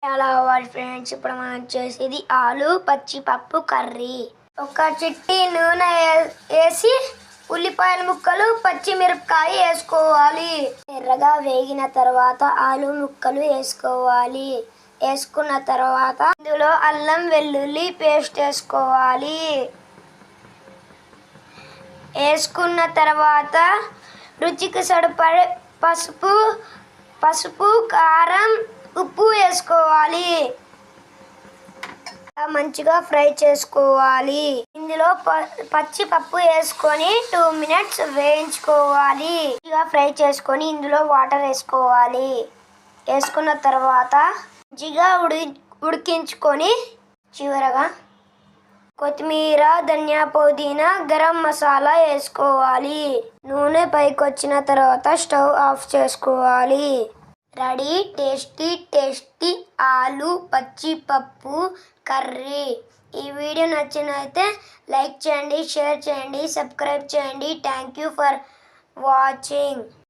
Hello friends, ఇప్పుడు మనం చేసేది ఆలు పచ్చి పప్పు కర్రీ. ఒక చిట్టి నూనె వేసి ఉల్లిపాయల ముక్కలు పచ్చిమిరపకాయ వేసుకోవాలి. ఎర్రగా వేగిన తర్వాత ఆలు ముక్కలు వేసుకోవాలి. వేసుకున్న తర్వాత ఇందులో అల్లం వెల్లుల్లి పేస్ట్ వేసుకోవాలి. వేసుకున్న తర్వాత రుచికి సరిపడే పసుపు కారం ఉప్పు వేసుకోవాలి. మంచిగా ఫ్రై చేసుకోవాలి. ఇందులో పచ్చి పప్పు వేసుకొని 2 minutes వేయించుకోవాలి. మంచిగా ఫ్రై చేసుకొని ఇందులో వాటర్ వేసుకోవాలి. వేసుకున్న తర్వాత మంచిగా ఉడికించుకొని చివరగా కొత్తిమీర, ధనియా, పుదీనా, గరం మసాలా వేసుకోవాలి. నూనె పైకి వచ్చిన తర్వాత స్టవ్ ఆఫ్ చేసుకోవాలి. రెడీ టేస్టీ ఆలు పచ్చి పప్పు కర్రీ. ఈ వీడియో నచ్చినైతే లైక్ చేయండి, షేర్ చేయండి, సబ్స్క్రైబ్ చేయండి. Thank you for watching.